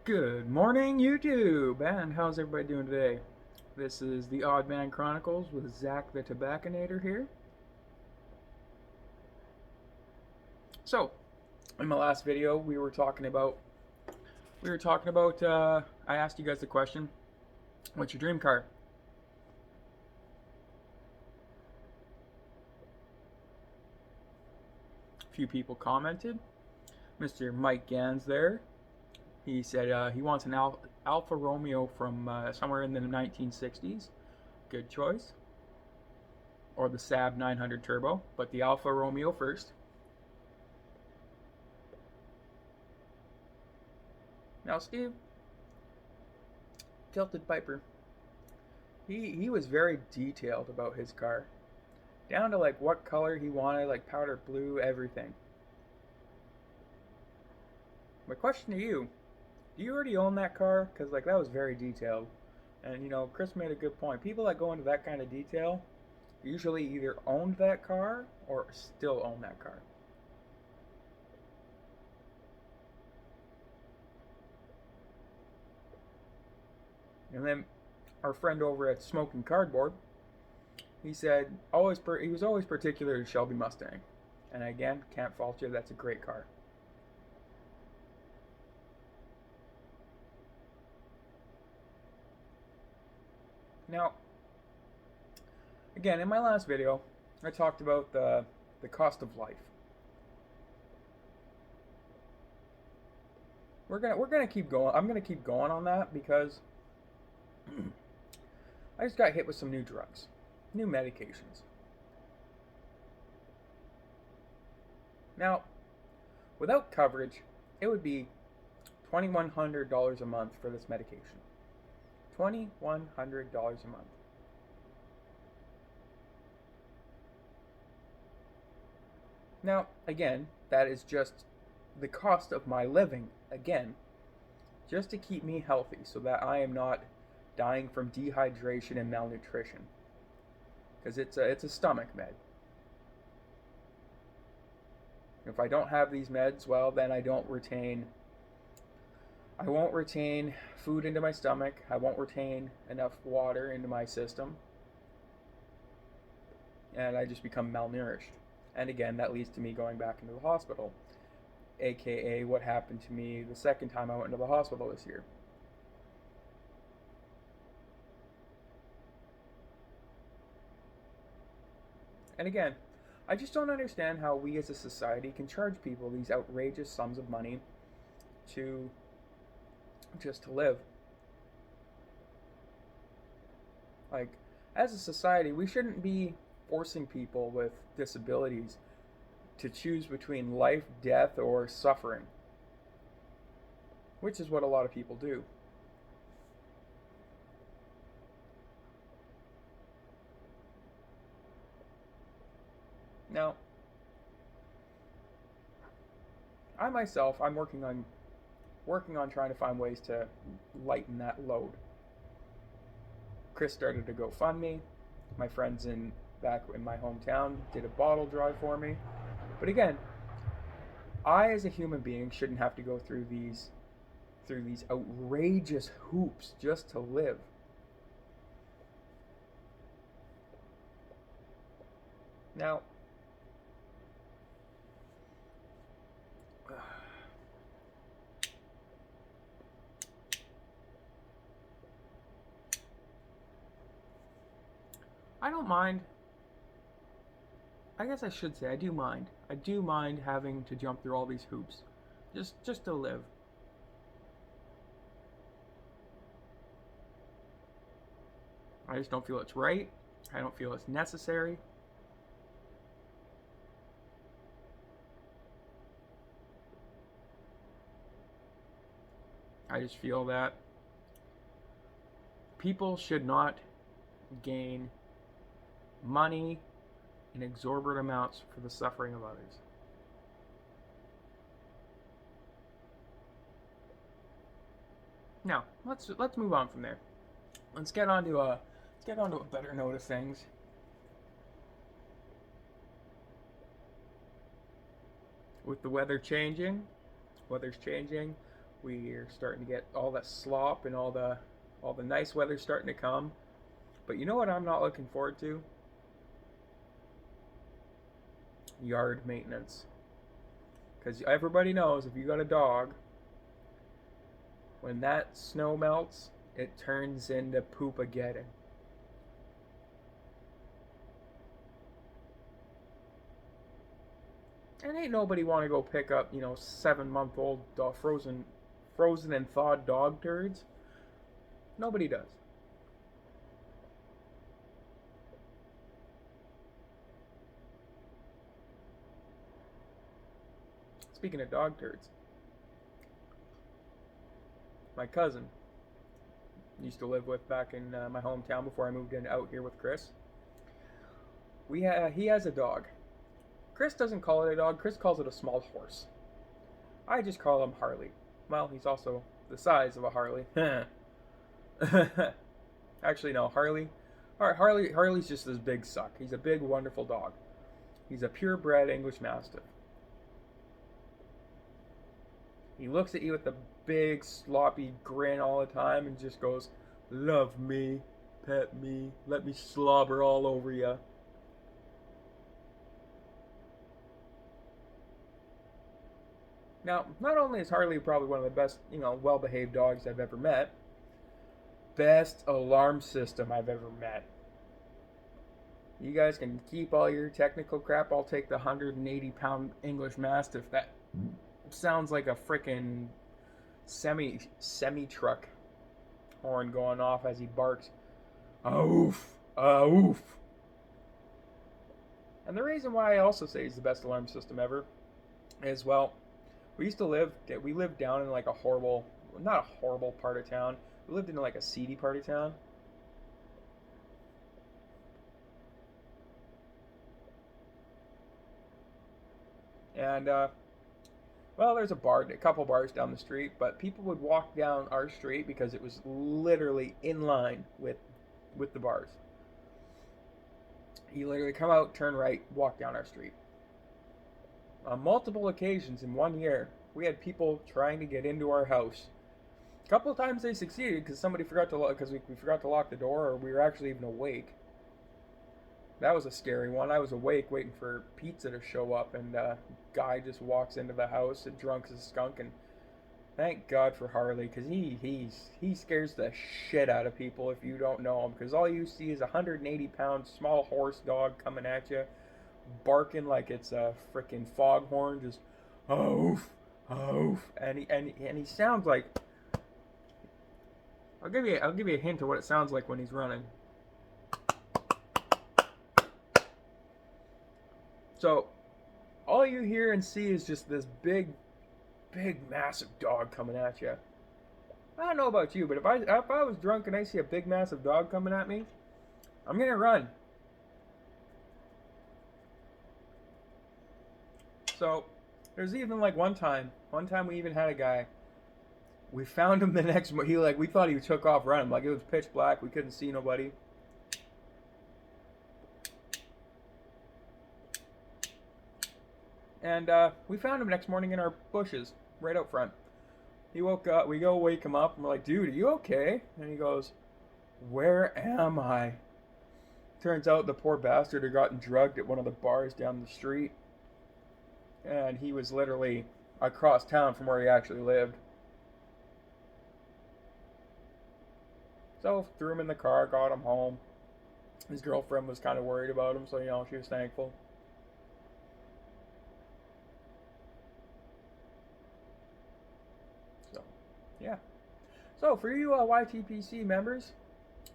Good morning, YouTube, and how's everybody doing today? This is the Odd Man Chronicles with Zach the Tobaccinator here. So, in my last video, I asked you guys the question, what's your dream car? A few people commented. Mr. Mike Gans there. He said he wants an Alfa Romeo from somewhere in the 1960s. Good choice. Or the Saab 900 Turbo, but the Alfa Romeo first. Now, Steve, Tilted Piper, he was very detailed about his car, down to like what color he wanted, like powder blue, everything. My question to you: do you already own that car? Because like that was very detailed, and Chris made a good point. People that go into that kind of detail usually either owned that car or still own that car. And then our friend over at Smoking Cardboard, he said he was always particular to Shelby Mustang, and again, can't fault you. That's a great car. Now, again, in my last video, I talked about the cost of life. We're gonna keep going. I'm gonna keep going on that because I just got hit with some new drugs, new medications. Now, without coverage, it would be $2,100 a month for this medication. $2,100 a month. Now, again, that is just the cost of my living, again, just to keep me healthy so that I am not dying from dehydration and malnutrition. Because it's a stomach med. If I don't have these meds, well, then I won't retain food into my stomach. I won't retain enough water into my system. And I just become malnourished. And again, that leads to me going back into the hospital, aka what happened to me the second time I went into the hospital this year. And again, I just don't understand how we as a society can charge people these outrageous sums of money to just to live. Like, as a society, we shouldn't be forcing people with disabilities to choose between life, death, or suffering, which is what a lot of people do. Now, I'm working on trying to find ways to lighten that load. Chris started a GoFundMe. My friends back in my hometown did a bottle drive for me. But again, I as a human being shouldn't have to go through these outrageous hoops just to live. Now, I don't mind. I guess I should say I do mind. I do mind having to jump through all these hoops just to live. I just don't feel it's right. I don't feel it's necessary. I just feel that people should not gain money in exorbitant amounts for the suffering of others. Now, let's move on from there. Let's get on to a better note of things. With the weather's changing, We're starting to get all that slop and all the nice weather starting to come. But you know what I'm not looking forward to? Yard maintenance. Because everybody knows if you got a dog, when that snow melts, it turns into poopageddon. And ain't nobody want to go pick up, 7-month-old frozen and thawed dog turds. Nobody does. Speaking of dog turds, my cousin used to live with back in my hometown before I moved in out here with Chris. He has a dog. Chris doesn't call it a dog. Chris calls it a small horse. I just call him Harley. Well, he's also the size of a Harley. Actually, no, Harley's just this big suck. He's a big, wonderful dog. He's a purebred English Mastiff. He looks at you with a big, sloppy grin all the time and just goes, "Love me, pet me, let me slobber all over ya." Now, not only is Harley probably one of the best, well-behaved dogs I've ever met, best alarm system I've ever met. You guys can keep all your technical crap. I'll take the 180-pound English Mastiff. That sounds like a freaking semi-truck horn going off as he barks. Oof, oof. And the reason why I also say he's the best alarm system ever is, well, we lived down in like a horrible, not a horrible part of town. We lived in like a seedy part of town. And, well, there's a couple bars down the street, but people would walk down our street because it was literally in line with the bars. You literally come out, turn right, walk down our street. On multiple occasions in 1 year, we had people trying to get into our house. A couple of times they succeeded because somebody forgot to lock, because we forgot to lock the door, or we were actually even awake. That was a scary one. I was awake waiting for pizza to show up, and a guy just walks into the house, drunk as a skunk, and thank God for Harley, because he scares the shit out of people if you don't know him, because all you see is a 180-pound small horse dog coming at you, barking like it's a freaking foghorn, just oof, oof, and he sounds like, I'll give you a hint of what it sounds like when he's running. So, all you hear and see is just this big, massive dog coming at you. I don't know about you, but if I was drunk and I see a big, massive dog coming at me, I'm gonna run. So, there's even like one time we even had a guy. We found him the next morning. We thought he took off running. Like, it was pitch black. We couldn't see nobody. And we found him next morning in our bushes, right out front. He woke up, we go wake him up, and we're like, "Dude, are you okay?" And he goes, "Where am I?" Turns out the poor bastard had gotten drugged at one of the bars down the street. And he was literally across town from where he actually lived. So, threw him in the car, got him home. His girlfriend was kind of worried about him, so, she was thankful. Yeah. So for you YTPC members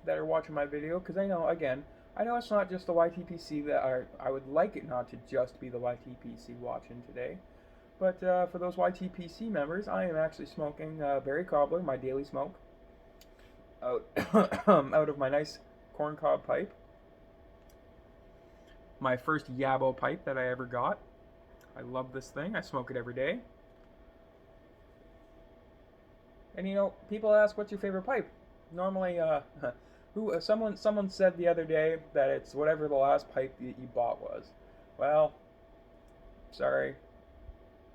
that are watching my video, because I know it's not just the YTPC that I would like it not to just be the YTPC watching today. But for those YTPC members, I am actually smoking Berry Cobbler, my daily smoke, out, out of my nice corncob pipe. My first Yabo pipe that I ever got. I love this thing. I smoke it every day. And people ask, "What's your favorite pipe?" Normally, someone said the other day that it's whatever the last pipe that you bought was. Well, sorry.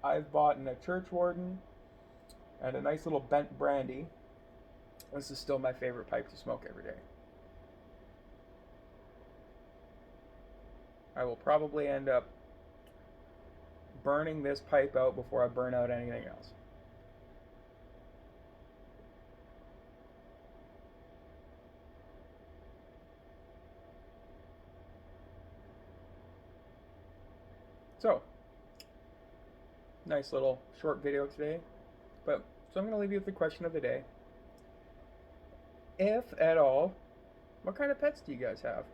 I've bought a Church Warden, and a nice little bent brandy. This is still my favorite pipe to smoke every day. I will probably end up burning this pipe out before I burn out anything else. So, nice little short video today. But so I'm going to leave you with the question of the day. If at all, what kind of pets do you guys have?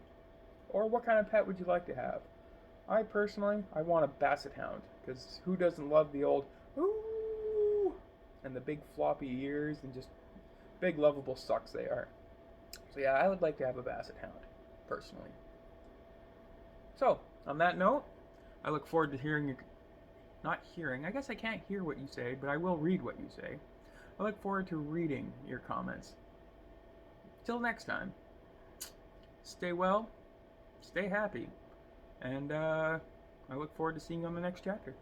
Or what kind of pet would you like to have? I personally, I want a basset hound, because who doesn't love the old ooh and the big floppy ears and just big lovable sucks they are. So yeah, I would like to have a basset hound, personally. So, on that note, I look forward to hearing your, not hearing, I guess I can't hear what you say, but I will read what you say. I look forward to reading your comments. Till next time, stay well, stay happy, and I look forward to seeing you on the next chapter.